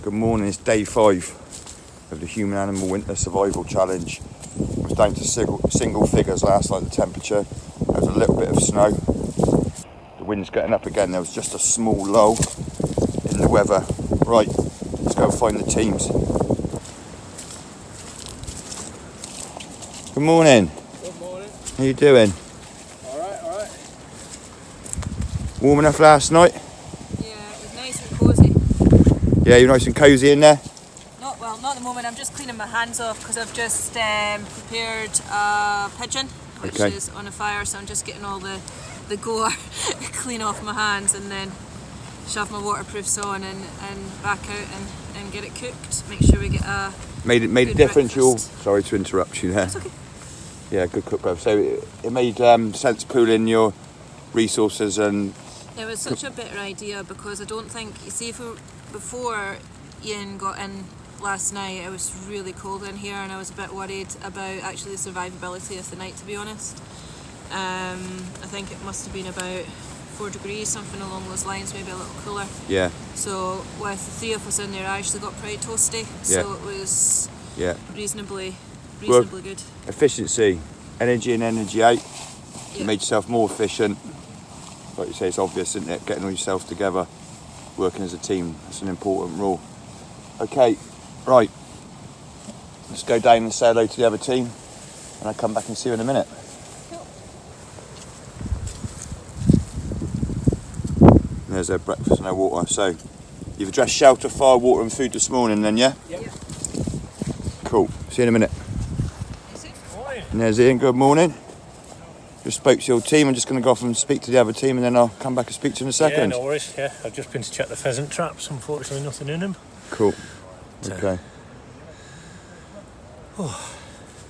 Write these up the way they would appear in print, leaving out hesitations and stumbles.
Good morning, it's day 5 of the Human Animal Winter Survival Challenge. I was down to single figures last night, the temperature. There was a little bit of snow. The wind's getting up again, there was just a small lull in the weather. Right, let's go find the teams. Good morning. Good morning. How you doing? Alright. Warm enough last night? Yeah, it was nice and cosy. Yeah, you're nice and cosy in there? Not at the moment. I'm just cleaning my hands off because I've just prepared a pigeon, which is on a fire. So I'm just getting all the gore clean off my hands and then shove my waterproofs on and back out and get it cooked. Make sure we get a Made a difference. Breakfast. Sorry to interrupt you there. It's okay. Yeah, good cook. So it made sense pooling your resources and. It was such a better idea because I don't think, you see, before Ian got in last night, it was really cold in here and I was a bit worried about actually the survivability of the night, to be honest. I think it must have been about 4 degrees, something along those lines, maybe a little cooler. Yeah. So with the 3 of us in there, I actually got pretty toasty. So it was reasonably good. Efficiency, energy in, energy out. Yeah. You made yourself more efficient. Like you say, it's obvious, isn't it? Getting all yourself together, working as a team. That's an important rule. Okay, right. Let's go down and say hello to the other team, and I'll come back and see you in a minute. Cool. There's their breakfast and their water. So, you've addressed shelter, fire, water and food this morning then, yeah? Yep. Cool. See you in a minute. Morning. And there's Ian, good morning. Just spoke to your team. I'm just going to go off and speak to the other team and then I'll come back and speak to you in a second. Yeah, no worries. Yeah, I've just been to check the pheasant traps. Unfortunately, nothing in them. Cool. Okay.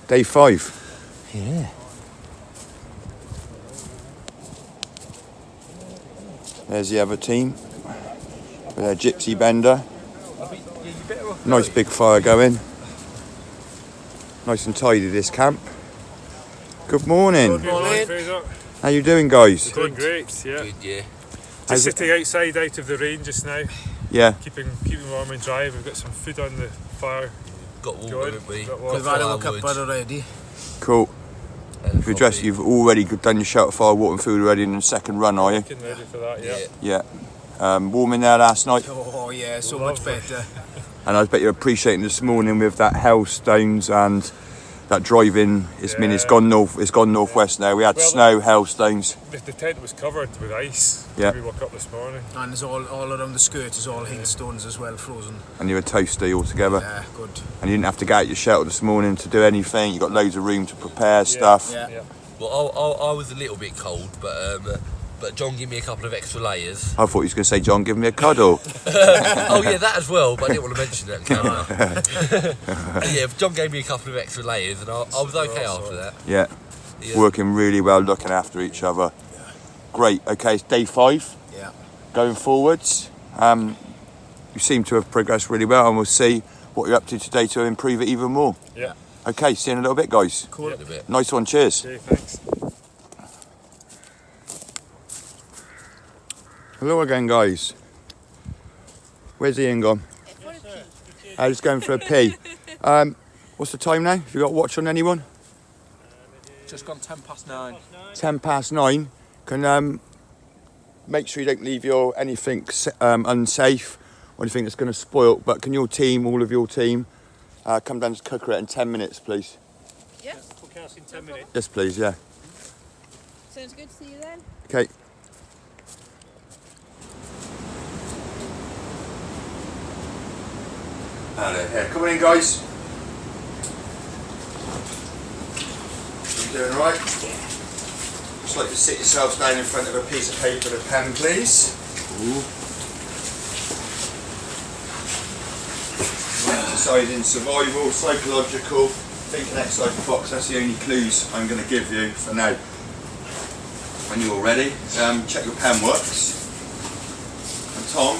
Day 5. Yeah. There's the other team with their gypsy bender. Nice big fire going. Nice and tidy this camp. Good morning. Good morning. Fraser. How you doing, guys? Doing great. Yeah. Good, yeah. How's Just sitting outside, out of the rain just now. Yeah. Keeping warm and dry. We've got some food on the fire. Got water, Going. haven't we? Got Got water. We've had a look firewood. at butter already. Cool. And If you dress, you've already done your shelter, fire, water and food already in the second run, are you? Getting ready for that. Yeah. Yeah. Warm in there last night. Oh yeah, so Lovely. much better. And I bet you're appreciating this morning with that hailstones and that driving. It's gone north. It's gone northwest now. We had snow, hailstones. The tent was covered with ice. Yeah. We woke up this morning. And there's all around the skirt is all hailstones as well, frozen. And you were toasty altogether. Yeah, good. And you didn't have to get out your shelter this morning to do anything. You got loads of room to prepare stuff. Yeah. Well, I was a little bit cold, but John gave me a couple of extra layers. I thought he was going to say, John, give me a cuddle. Oh yeah, that as well, but I didn't want to mention that. Yeah, John gave me a couple of extra layers, and I was okay after that. Yeah. Working really well, looking after each other. Great. Okay, it's day 5. Yeah. Going forwards, you seem to have progressed really well, and we'll see what you're up to today to improve it even more. Yeah. Okay, see you in a little bit, guys. Cool. A bit. Nice one, cheers. Okay, thanks. Hello again, guys. Where's Ian gone? I was going for a pee. What's the time now? Have you got a watch on anyone? Just gone 9:10. 9:10. Can make sure you don't leave anything unsafe or anything that's going to spoil. But can your team, all of your team, come down to cooker it in 10 minutes, please? Yeah. Okay, I'll see you in 10 minutes. Yes, please. Yeah. Sounds good. See you then. Okay. Hello, here. Come on in, guys. You doing all right? Just like to sit yourselves down in front of a piece of paper and a pen, please. Exercise in survival, psychological, thinking outside the box. That's the only clues I'm going to give you for now. When you're all ready, check your pen works. And Tom,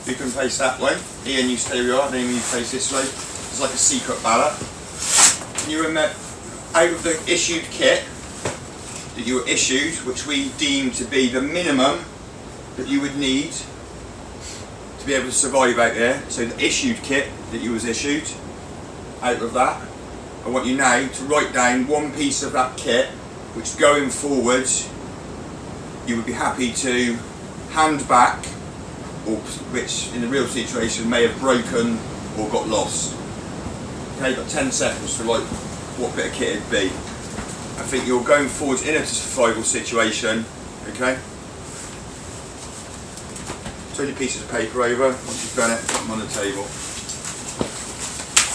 you can face that way. Ian, you stay where you are. Amy, you face this way. It's like a secret ballot. Can you remember, out of the issued kit that you were issued, which we deem to be the minimum that you would need to to be able to survive out there. So the issued kit that you was issued, out of that, I want you now to write down one piece of that kit which going forward you would be happy to hand back, or which in the real situation may have broken or got lost. Okay, you've got 10 seconds to write what bit of kit it'd be. I think you're going forward in a survival situation, okay? Turn your pieces of paper over. Once you've done it, put them on the table.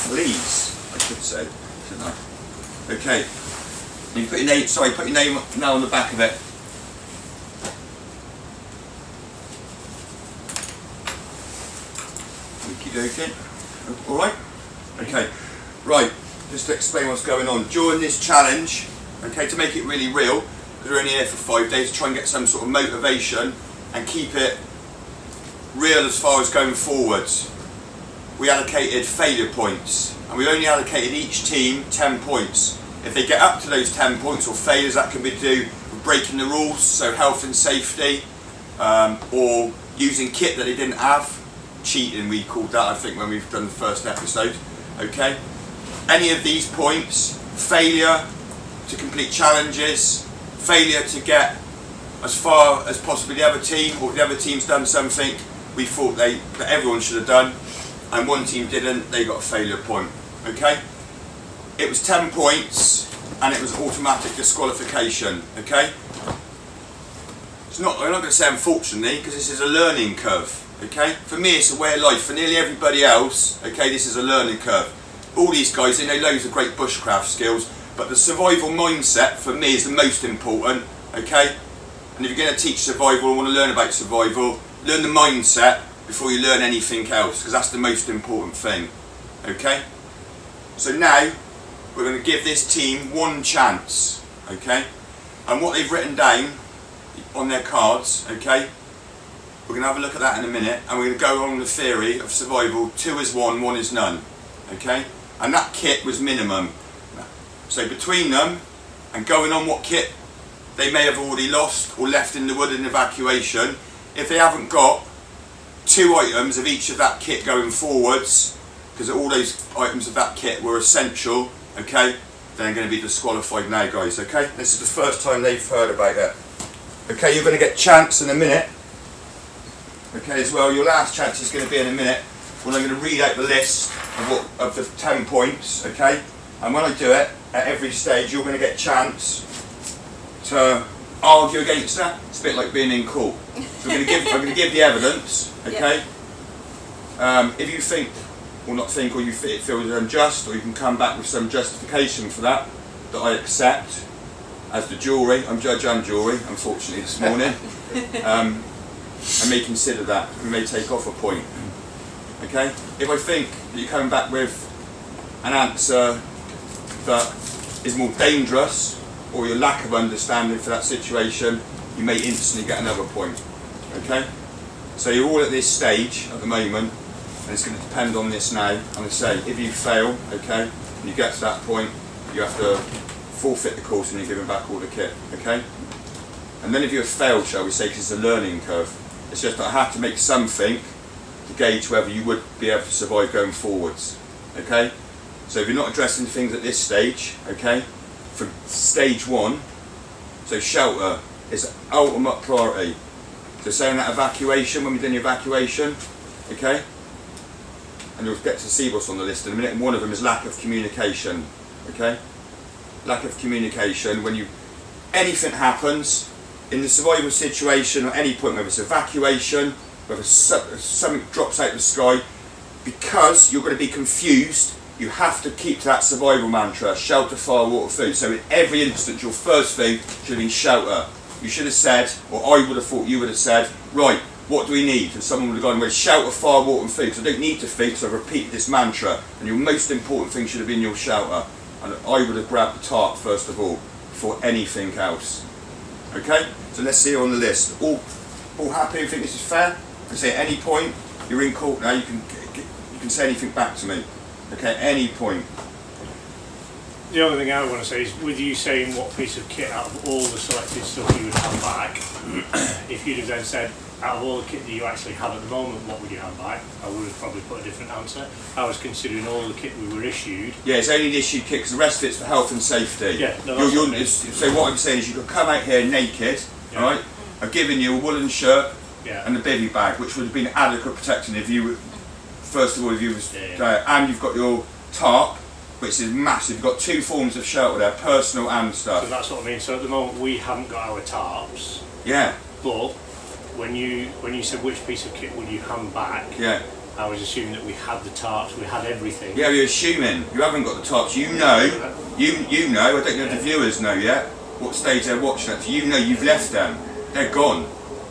Please, I should say, shouldn't I? Okay. You put your name. Sorry, put your name now on the back of it. Okie dokie. All right. Okay. Right. Just to explain what's going on during this challenge. Okay, to make it really real, because we're only here for 5 days, to try and get some sort of motivation and keep it real as far as going forwards. We allocated failure points, and we only allocated each team 10 points. If they get up to those 10 points or failures, that can be due with breaking the rules, so health and safety, or using kit that they didn't have, cheating we called that I think when we've done the first episode. Okay, any of these points, failure to complete challenges, failure to get as far as possibly the other team, or the other team's done something we thought that everyone should have done and one team didn't, they got a failure point. Okay, it was 10 points and it was automatic disqualification. Okay, it's not, I'm not going to say unfortunately, because this is a learning curve. Okay, for me it's a way of life. For nearly everybody else, okay, this is a learning curve. All these guys, they know loads of great bushcraft skills, but the survival mindset for me is the most important. Okay, and if you're going to teach survival and want to learn about survival, learn the mindset before you learn anything else, because that's the most important thing. Okay, so now we're going to give this team one chance. Okay, and what they've written down on their cards, okay, we're going to have a look at that in a minute, and we're going to go on the theory of survival: 2 is 1, 1 is none. Okay, and that kit was minimum. So between them and going on what kit they may have already lost or left in the wood in evacuation, if they haven't got 2 items of each of that kit going forwards, because all those items of that kit were essential, okay, then they're going to be disqualified now, guys. Okay, this is the first time they've heard about it. Okay, you're going to get chance in a minute. Okay, as well, your last chance is going to be in a minute when I'm going to read out the list of the 10 points. Okay, and when I do it, at every stage you're going to get chance to argue against that. It's a bit like being in court. So I'm going to give the evidence. Okay. If you think, or not think, or you feel it's unjust, or you can come back with some justification for that I accept as the jury. I'm judge and jury, unfortunately, this morning. I may consider that. We may take off a point. Okay. If I think that you're coming back with an answer that is more dangerous, or your lack of understanding for that situation, you may instantly get another point. Okay? So you're all at this stage at the moment, and it's going to depend on this now. And I say, if you fail, okay, and you get to that point, you have to forfeit the course and you're giving back all the kit. Okay? And then if you have failed, shall we say, because it's a learning curve, it's just that I have to make something to gauge whether you would be able to survive going forwards. Okay? So if you're not addressing things at this stage, okay, for stage 1, so shelter is ultimate priority. So saying that evacuation, when we're doing the evacuation, okay, and you'll get to see what's on the list in a minute, and one of them is lack of communication. Okay, lack of communication. When anything happens in the survival situation at any point, whether it's evacuation, whether something drops out of the sky, because you're going to be confused, you have to keep to that survival mantra: shelter, fire, water, food. So in every instance, your first thing should have been shelter. You should have said, or I would have thought you would have said, right, what do we need? And someone would have gone with shelter, fire, water and food. Because I don't need to think, so I've repeated this mantra. And your most important thing should have been your shelter. And I would have grabbed the tarp first of all, before anything else. Okay? So let's see on the list. All happy? You think this is fair? I say at any point, you're in court now, you can say anything back to me. Okay, at any point. The other thing I want to say is, with you saying what piece of kit out of all the selected stuff you would have back, if you'd have then said, out of all the kit that you actually have at the moment, what would you hand back? I would have probably put a different answer. I was considering all the kit we were issued. Yeah, it's only the issued kit because the rest of it's for health and safety. Yeah, no, that's what I mean. So what I'm saying is you could come out here naked, Yeah. right? I've given you a woolen shirt Yeah. and a bivvy bag, which would have been adequate protection if you were, first of all, if you was, Yeah. and you've got your tarp, which is massive. You've got two forms of shelter there, personal and stuff. So that's what I mean. So at the moment we haven't got our tarps, Yeah, but when you said which piece of kit would you hand back, yeah. I was assuming that we had the tarps, we had everything. Yeah, you're assuming you haven't got the tarps. You know, you know. I don't know if the viewers know yet what stage they're watching it. You know you've left them. They're gone.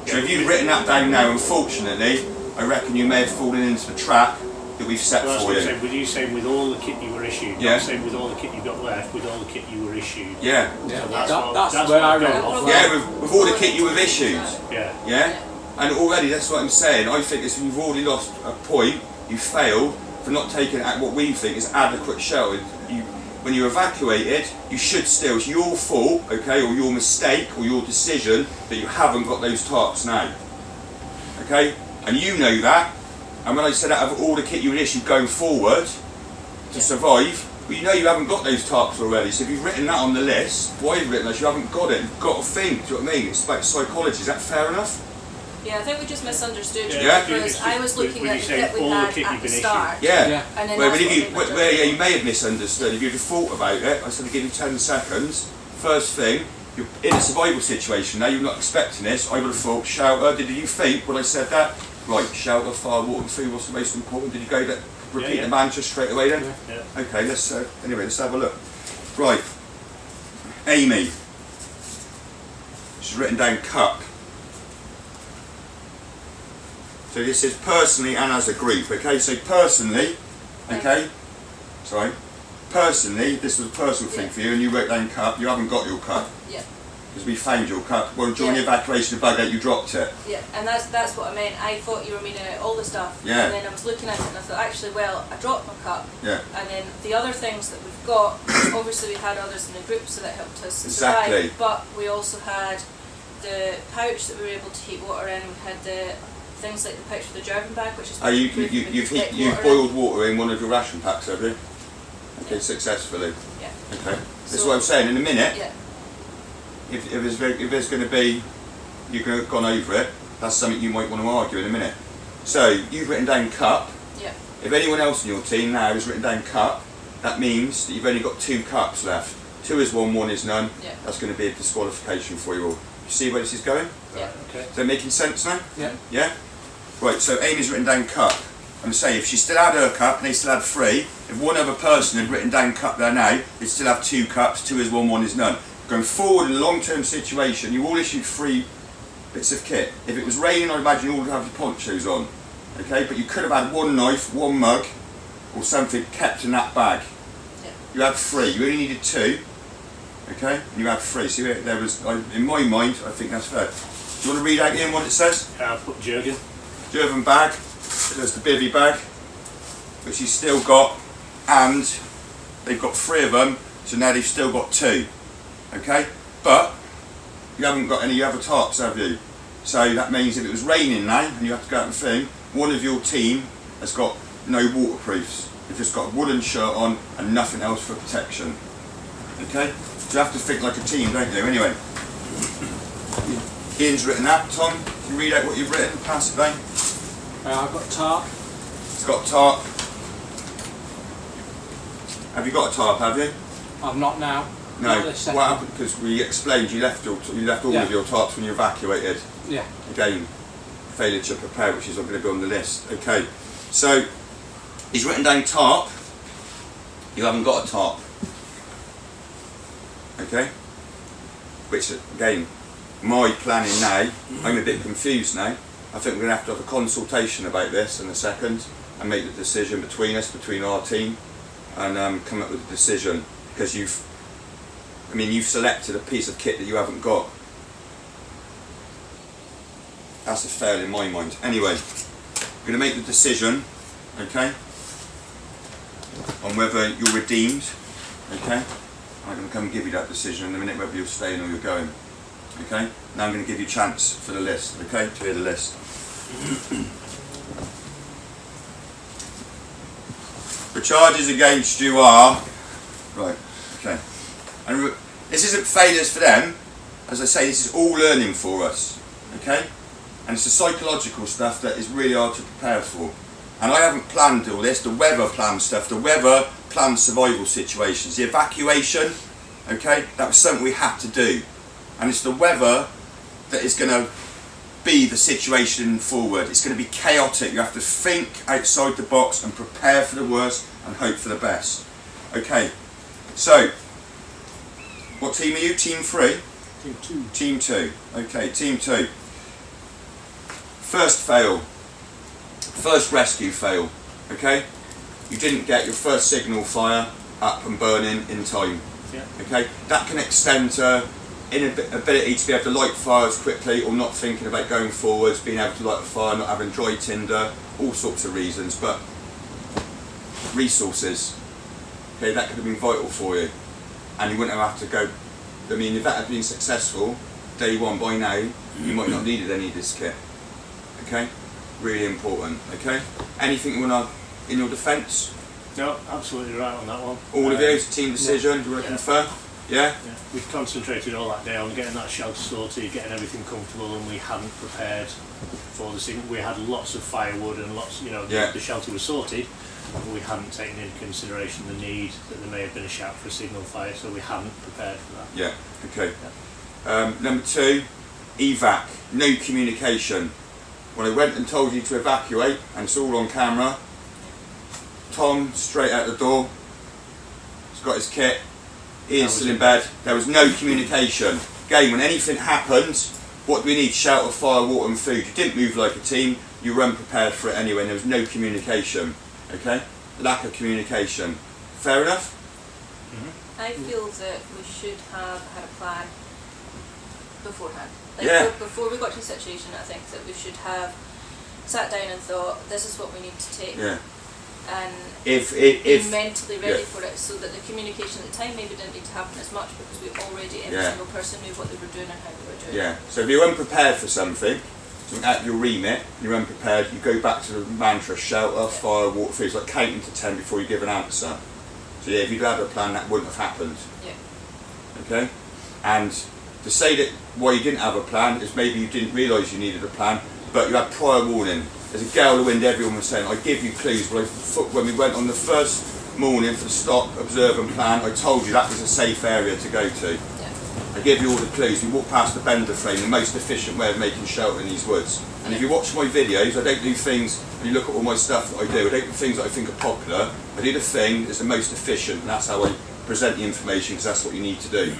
So if you've written that down now, unfortunately, I reckon you may have fallen into the trap that we've set So that's for what I'm you. saying. With you saying with all the kit you were issued, Yeah. not saying with all the kit you got left, with all the kit you were issued. Yeah. So That's what where I I'm going went off. off. Yeah, with all the kit you have issued. Yeah. Yeah? And already, that's what I'm saying. I think it's, you've already lost a point. You failed for not taking what we think is adequate shelter. When you evacuated, you should still, it's your fault, okay, or your mistake, or your decision that you haven't got those tarps now. Okay? And you know that. And when I said out of all the kit you would issue going forward to survive, well, you know you haven't got those tarps already. So if you've written that on the list, why have you written that? You haven't got it. You've got to think. Do you know what I mean? It's like psychology. Is that fair enough? Yeah, I think we just misunderstood you Yeah. because I was looking When at you the say kit we all the had kit at you've the been start. Yeah. Yeah. And then Well, that's but if what we yeah, you may have misunderstood. If you'd have thought about it, I said I'd give you 10 seconds. First thing, you're in a survival situation now, you're not expecting this. I would have thought shelter. Did you think when I said that? Right, shelter, fire, water and food, what's the most important? Did you go that repeat Yeah. the mantra straight away then? Yeah. Okay, let's anyway, let's have a look. Right. Amy. She's written down cup. So this is personally and as a group, okay? So personally, okay? Sorry. Personally, this was a personal thing for you and you wrote down cup, you haven't got your cup. Yeah. Because we found your cup. Well, during the Yeah. evacuation of bug out, you dropped it. Yeah, and that's what I meant. I thought you were meaning all the stuff. Yeah. And then I was looking at it and I thought, actually, well, I dropped my cup. Yeah. And then the other things that we've got, obviously we had others in the group, so that helped us Exactly. survive. But we also had the pouch that we were able to heat water in. We had the things like the pouch with the German bag, which is You've boiled water in one of your ration packs, have you? Okay, successfully. Yeah. Okay. This is So- what I'm saying. In a minute, Yeah. if there's going to be, you've gone over it, that's something you might want to argue in a minute. So, you've written down cup. Yeah. If anyone else in your team now has written down cup, that means that you've only got 2 cups left. 2 is 1, 1 is none. Yeah. That's going to be a disqualification for you all. You see where this is going? Yeah. Okay. Is that making sense now? Yeah. Yeah? Right, so Amy's written down cup. I'm saying if she still had her cup and they still had 3, if one other person had written down cup there now, they'd still have 2 cups, 2 is 1, 1 is none. Going forward in a long-term situation, you all issued 3 bits of kit. If it was raining, I imagine you all would have your ponchos on. Okay, but you could have had 1 knife, 1 mug, or something kept in that bag. Yeah. You had 3, you only needed 2. Okay, and you had 3. So there was, in my mind, I think that's fair. Do you want to read out again what it says? I put Jurgen. German bag, there's the bivvy bag, which he's still got, and they've got 3 of them, so now they've still got 2. Okay, but you haven't got any other tarps, have you? So that means if it was raining now and you have to go out and film, one of your team has got no waterproofs. They've just got a woolen shirt on and nothing else for protection. Okay, so you have to think like a team, don't you? Anyway, Ian's written that. Tom, can you read out what you've written? Pass it down. I've got tarp. It's got a tarp. Have you got a tarp, have you? I've not now. No. Not this second. What happened? Because we explained you left all Yeah. of your tarps when you evacuated. Yeah. Again, failure to prepare, which is not going to be on the list. Okay. So he's written down tarp. You haven't got a tarp. Okay. Which again, my planning now, I'm a bit confused now. I think we're going to have a consultation about this in a second and make the decision between us, between our team, and come up with a decision because you've selected a piece of kit that you haven't got. That's a fail in my mind. Anyway, we're going to make the decision, okay, on whether you're redeemed, okay. I'm going to come and give you that decision in a minute, whether you're staying or you're going. Okay, now I'm going to give you a chance for the list, okay, to hear the list. The charges against you are, right, okay, and this isn't failures for them, as I say, this is all learning for us, okay, and it's the psychological stuff that is really hard to prepare for. And I haven't planned all this, the weather planned stuff, the weather planned survival situations, the evacuation, okay, that was something we had to do. And it's the weather that is going to be the situation forward. It's going to be chaotic. You have to think outside the box and prepare for the worst and hope for the best. Okay, so, what team are you? Team 3? Team 2. Team 2. Okay, Team 2. First fail. First rescue fail. Okay? You didn't get your first signal fire up and burning in time. Yeah. Okay? That can extend to inability to be able to light fires quickly, or not thinking about going forwards, being able to light a fire, not having dry tinder, all sorts of reasons. But resources, okay, that could have been vital for you, and you wouldn't have to go. I mean, if that had been successful day one, by now you might not have needed any of this kit. Okay, really important. Okay, anything you want to in your defence? No, absolutely right on that one. All of you, it's a team decision. Do you want to confer? Yeah? Yeah. We'd concentrated all that day on getting that shelter sorted, getting everything comfortable, and we hadn't prepared for the signal. We had lots of firewood and lots, you know, the shelter was sorted, but we hadn't taken into consideration the need that there may have been a shout for a signal fire, so we hadn't prepared for that. Yeah, okay. Number 2, evac, no communication. When I went and told you to evacuate, and it's all on camera, Tom straight out the door, he's got his kit, Ian's still in bed, there was no communication. Again, when anything happened, what do we need? Shelter, fire, water and food. You didn't move like a team, you were unprepared for it anyway, and there was no communication. Okay? Lack of communication. Fair enough? I feel that we should have had a plan beforehand. Like Yeah. Before we got to the situation, I think that we should have sat down and thought, this is what we need to take. Yeah. And If be mentally ready yeah. for it, so that the communication at the time maybe didn't need to happen as much, because we already, every Yeah. single person knew what they were doing and how they were doing Yeah, so if you're unprepared for something out of your remit, you're unprepared, you go back to the mantra, shelter, fire, water, food. It's like counting to 10 before you give an answer. So yeah, if you'd had a plan, that wouldn't have happened. Yeah. Okay? And to say that why you didn't have a plan is maybe you didn't realise you needed a plan, but you had prior warning. There's a gale of wind, everyone was saying, I give you clues. When we went on the first morning for the stop, observe and plan, I told you that was a safe area to go to. I gave you all the clues. We walked past the bender frame, the most efficient way of making shelter in these woods. And if you watch my videos, I don't do things, and you look at all my stuff that I do, I don't do things that I think are popular. I do the thing that's the most efficient, and that's how I present the information, because that's what you need to do.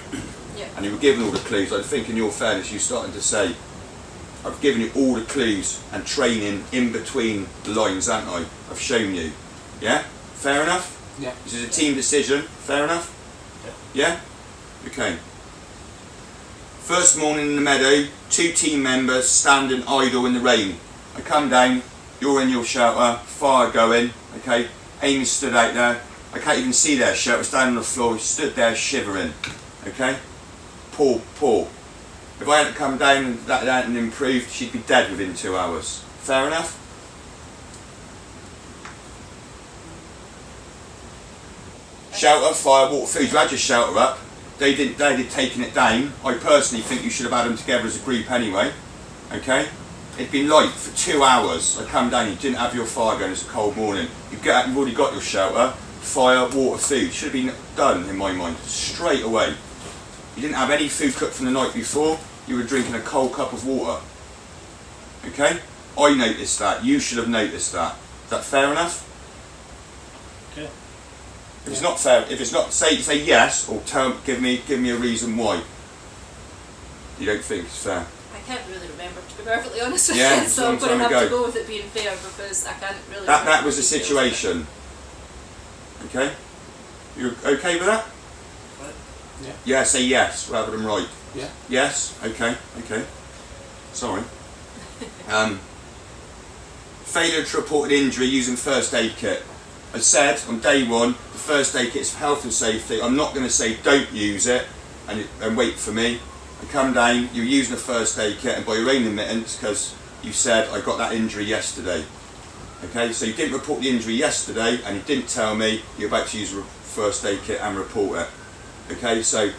Yeah. And you were given all the clues. I think in your fairness, you're starting to say, I've given you all the clues and training in between the lines, haven't I? I've shown you. Yeah? Fair enough? Yeah. This is a team decision. Fair enough? Yeah? Okay. First morning in the meadow, 2 team members standing idle in the rain. I come down, you're in your shelter, fire going, okay? Amy stood out there. I can't even see their shelter, it's down on the floor, he stood there shivering, okay? Poor. If I hadn't come down and that hadn't improved, she'd be dead within 2 hours. Fair enough? Shelter, fire, water, food. You had your shelter up. They did taking it down. I personally think you should have had them together as a group anyway. Okay? It'd been light for 2 hours. I come down, you didn't have your fire going, it's a cold morning. You've already got your shelter, fire, water, food. Should have been done in my mind, straight away. You didn't have any food cooked from the night before, you were drinking a cold cup of water. Okay? I noticed that, you should have noticed that. Is that fair enough? Okay. If it's not fair, if it's not, say yes, or give me a reason why you don't think it's fair. I can't really remember, to be perfectly honest with Yeah, you, so I'm long going to time have to ago. go with it being fair, because I can't really That was the the details of it. situation. Okay? You're okay with that? Yeah. Yeah, say yes rather than right. Yeah. Yes? Okay. Sorry. Failure to report an injury using first aid kit. I said on day one, the first aid kit is for health and safety. I'm not going to say don't use it and wait for me. you come down, you're using a first aid kit, and by your own admittance, because you said, I got that injury yesterday. Okay, so you didn't report the injury yesterday, and you didn't tell me you're about to use a first aid kit and report it. Okay, so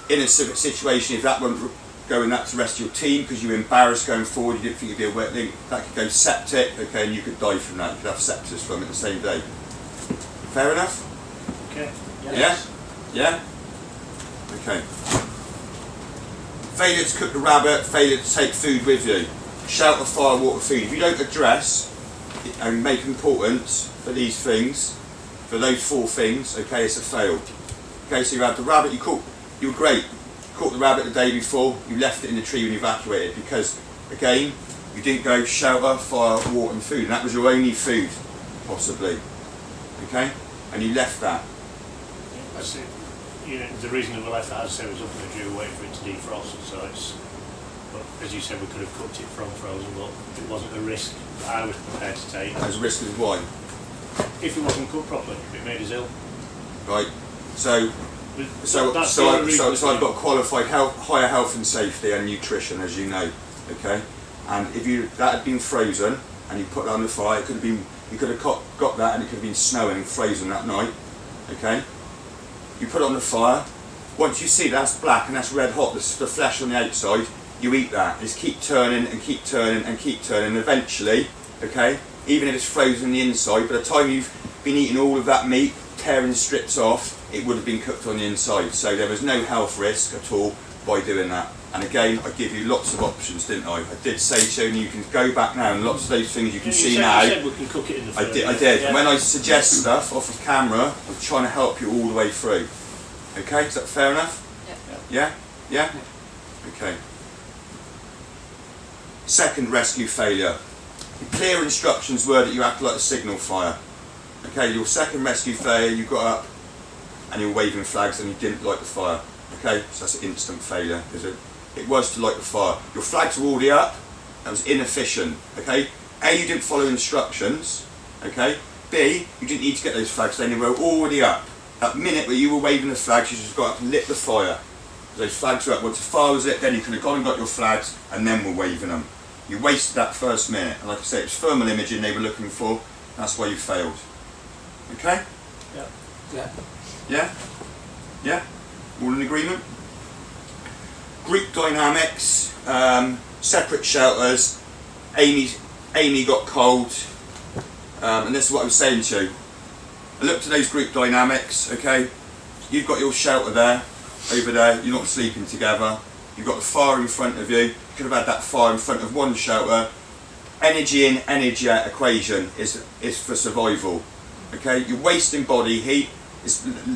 in a situation, if that won't go in that to the rest of your team because you were embarrassed going forward, you didn't think you'd be a wet link, that could go septic, okay, and you could die from that. You could have sepsis from it the same day. Fair enough? Okay. Yes. Yeah? Yeah? Okay. Failure to cook the rabbit, failure to take food with you. Shelter, fire, water, food. If you don't address and make importance for these things, for those 4 things, okay, it's a fail. Okay, so you had the rabbit, you were great. You caught the rabbit the day before, you left it in the tree when you evacuated because, again, you didn't go shelter, fire, water and food. And that was your only food, possibly. Okay? And you left that. That's it. You know, the reason that we left that, as I said, was up in the dew waiting for it to defrost, so it's, but as you said, we could have cooked it from frozen, but it wasn't a risk that I was prepared to take. As a risk of why? If it wasn't cooked properly, if it made us ill. Right. So I've got qualified higher health and safety and nutrition, as you know. Okay. And if that had been frozen and you put that on the fire, it could have been, you could have got that and it could have been snowing and frozen that night. Okay. You put it on the fire. Once you see that's black and that's red hot, the flesh on the outside, you eat that. Just keep turning and keep turning and keep turning. And eventually, okay, even if it's frozen on the inside, by the time you've been eating all of that meat, tearing strips off, it would have been cooked on the inside. So there was no health risk at all by doing that. And again, I give you lots of options, didn't I? I did say to you, and you can go back now, and lots of those things you can see now. You said we can cook it in the fridge. I did. Yeah. And when I suggest stuff off of camera, I'm trying to help you all the way through. Okay, is that fair enough? Yeah. Yeah? Okay. Second rescue failure. The clear instructions were that you had to light a signal fire. Okay, your second rescue failure, you got up and you were waving flags and you didn't light the fire. Okay, so that's an instant failure. It was to light the fire. Your flags were already up, that was inefficient. Okay, A, you didn't follow instructions. Okay, B, you didn't need to get those flags, they were already up. That minute where you were waving the flags, you just got up and lit the fire. Those flags were up. Once the fire was lit, then you could have gone and got your flags and then were waving them. You wasted that first minute. And like I say, it was thermal imaging they were looking for. That's why you failed. Okay? Yeah. Yeah. Yeah? Yeah? All in agreement? Group dynamics, separate shelters. Amy got cold. And this is what I was saying to you. I looked at those group dynamics, okay? You've got your shelter there, over there, you're not sleeping together. You've got the fire in front of you. You could have had that fire in front of one shelter. Energy in, energy out equation is for survival. Okay, you're wasting body heat.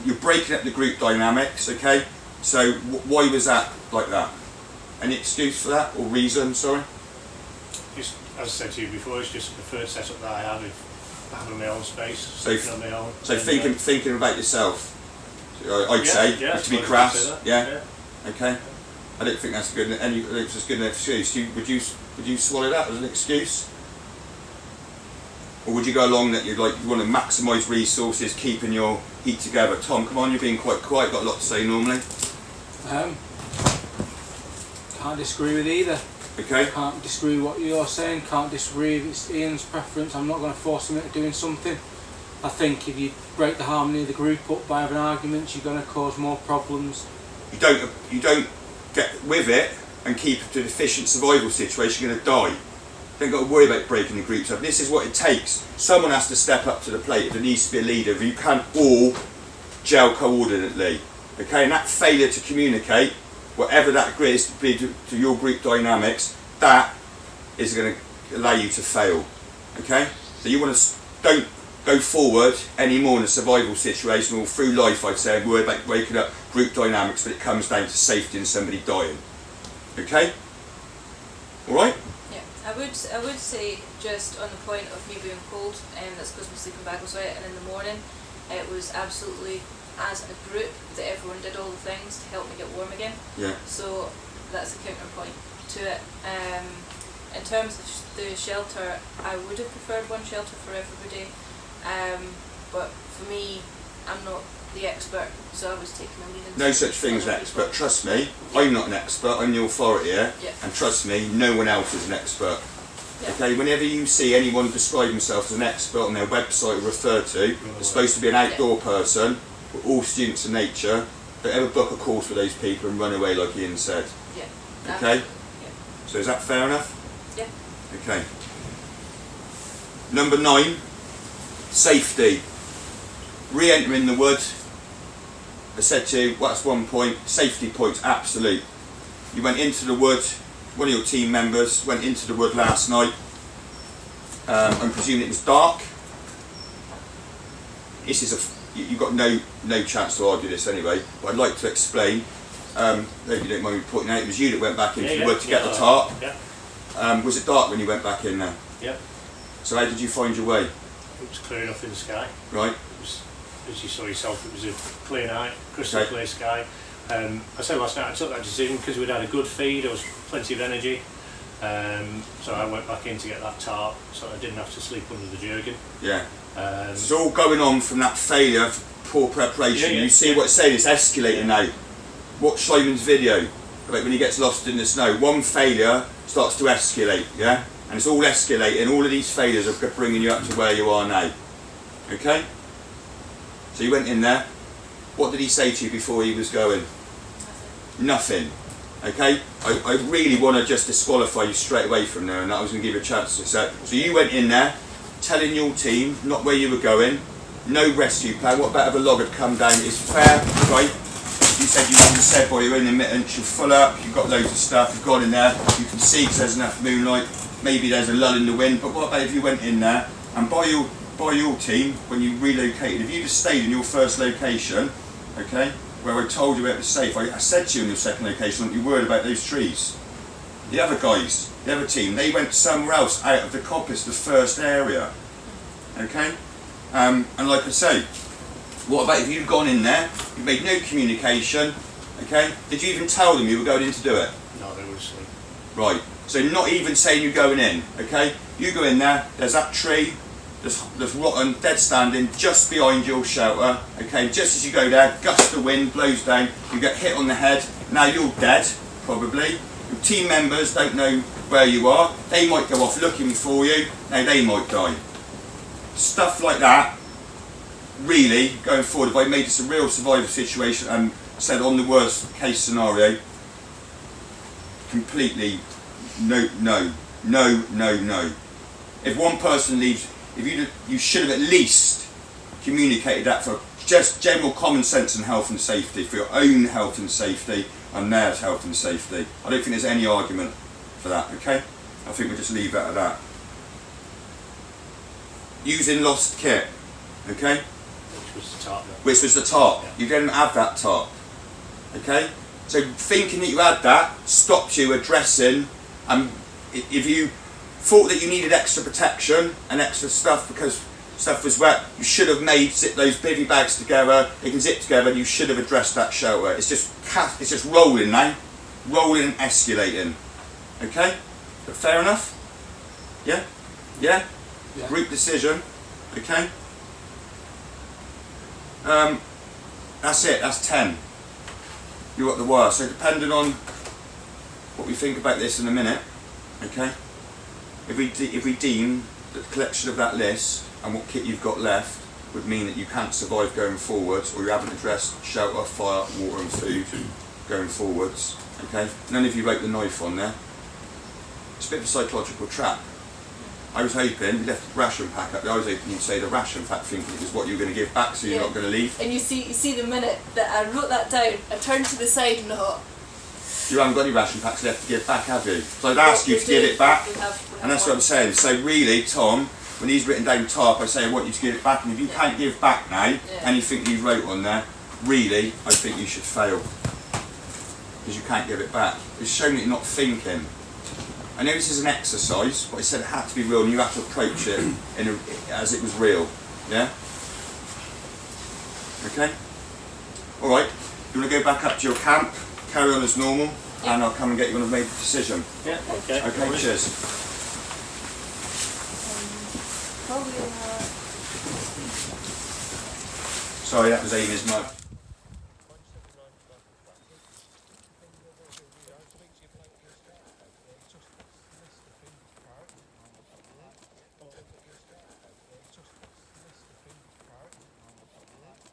You're breaking up the group dynamics. Okay, so why was that like that? Any excuse for that or reason? Sorry. Just, as I said to you before, it's just the preferred setup that I have. Having my own space, sleeping on my own. So thinking about yourself. I'd say to be crass. Yeah. Okay. I don't think that's good. It's as good an excuse. Would you swallow that as an excuse, or would you go along that you want to maximise resources, keeping your heat together? Tom, come on, you're being quite quiet. Got a lot to say normally. Can't disagree with either. Okay. Can't disagree with what you're saying. Can't disagree if it's Ian's preference. I'm not going to force him into doing something. I think if you break the harmony of the group up by having arguments, you're going to cause more problems. You don't get with it and keep it to an efficient survival situation. You're going to die. Don't got to worry about breaking the groups up. This is what it takes. Someone has to step up to the plate. There needs to be a leader. You can't all gel coordinately. Okay, and that failure to communicate, whatever that is to be to your group dynamics, that is going to allow you to fail. Okay, so you want to don't go forward anymore in a survival situation or through life. I'd say worry about breaking up group dynamics, but it comes down to safety and somebody dying. Okay, all right. Yeah, I would say just on the point of me being cold, that's because my sleeping bag was wet, and in the morning it was absolutely as a group that everyone did all the things to help me get warm again. Yeah. So that's a counterpoint to it. In terms of the shelter, I would have preferred one shelter for everybody, but for me, I'm not the expert, so I was taking a lead. No such thing as an expert. Trust me, I'm not an expert. I'm the authority here, and trust me, no one else is an expert. Yeah. Okay, whenever you see anyone describe themselves as an expert on their website or refer to, they're supposed to be an outdoor person. We're all students of nature. Don't ever book a course with those people and run away like Ian said. Yeah. Okay? Yeah. So is that fair enough? Yeah. Okay. Number 9, safety. Re-entering the wood. I said to you, well, that's one point. Safety points, absolute. You went into the wood. One of your team members went into the wood last night. I'm presuming it was dark. This is you've got no chance to argue this anyway, but I'd like to explain. Hope you don't mind me pointing out, it was you that went back into the wood to get the tarp. Yeah. Was it dark when you went back in there? Yeah. So how did you find your way? It was clear enough in the sky. Right. It was, as you saw yourself, it was a clear night, crystal clear sky. I said last night I took that decision because we'd had a good feed, there was plenty of energy. So I went back in to get that tarp so I didn't have to sleep under the jerkin. Yeah. It's all going on from that failure of poor preparation. You see what it's saying, it's escalating now. Watch Simon's video about when he gets lost in the snow. One failure starts to escalate, yeah? And it's all escalating. All of these failures are bringing you up to where you are now. Okay? So you went in there. What did he say to you before he was going? Nothing. Okay? I really want to just disqualify you straight away from there, and I was going to give you a chance to say. So you went in there, telling your team not where you were going, no rescue plan. What about if a log had come down? It's fair, right? You said by your own admittance, you're full up, you've got loads of stuff, you've gone in there, you can see because there's enough moonlight, maybe there's a lull in the wind, but what about if you went in there and by your team, when you relocated, if you just stayed in your first location, okay, where I told you where it was safe, I said to you in your second location, aren't you worried about those trees? The other guys, the other team, they went somewhere else out of the coppice, the first area, okay? And like I say, what about if you'd gone in there, you made no communication, okay? Did you even tell them you were going in to do it? No, they were asleep. Right, so not even saying you're going in, okay? You go in there, there's that tree, there's rotten, dead standing, just behind your shelter, okay? Just as you go there, gust of wind blows down, you get hit on the head, now you're dead, probably. Your team members don't know where you are, they might go off looking for you, now they might die. Stuff like that, really, going forward, if I made this a real survival situation and said on the worst case scenario, completely no. If one person leaves, you should have at least communicated that for just general common sense and health and safety, for your own health and safety and theirs health and safety. I don't think there's any argument for that, okay? I think we'll just leave that at that. Using lost kit, okay? Which was the tarp. Which was the tarp. Yeah. You didn't have that tarp, okay? So thinking that you had that stopped you addressing, if you thought that you needed extra protection and extra stuff because stuff was wet, you should have zip those bivvy bags together, they can zip together, and you should have addressed that shelter. It's just rolling now, rolling and escalating, okay? But fair enough? Yeah? Yeah? Yeah. Group decision, okay? That's it, that's 10. You're at the wire. So depending on what we think about this in a minute, okay? If we deem that the collection of that list and what kit you've got left would mean that you can't survive going forwards, or you haven't addressed shelter, fire, water and food going forwards, okay? None of you wrote the knife on there. It's a bit of a psychological trap. I was hoping, you left the ration pack up there, I was hoping you'd say the ration pack thinking it was what you were going to give back, so you're not going to leave. And you see the minute that I wrote that down, I turned to the side and thought, you haven't got any ration packs left to give back, have you? So I'd ask you to give it back, and that's what I'm saying. So really, Tom, when he's written down tarp, I say I want you to give it back, and if you can't give back now anything you wrote on there, really, I think you should fail. Because you can't give it back. It's showing that you're not thinking. I know this is an exercise, but I said it had to be real and you have to approach it as it was real. Yeah? Okay? Alright, you want to go back up to your camp, carry on as normal, and I'll come and get you when I've made the decision. Yeah, okay. Okay, cheers. probably Sorry, that was Amy's mug.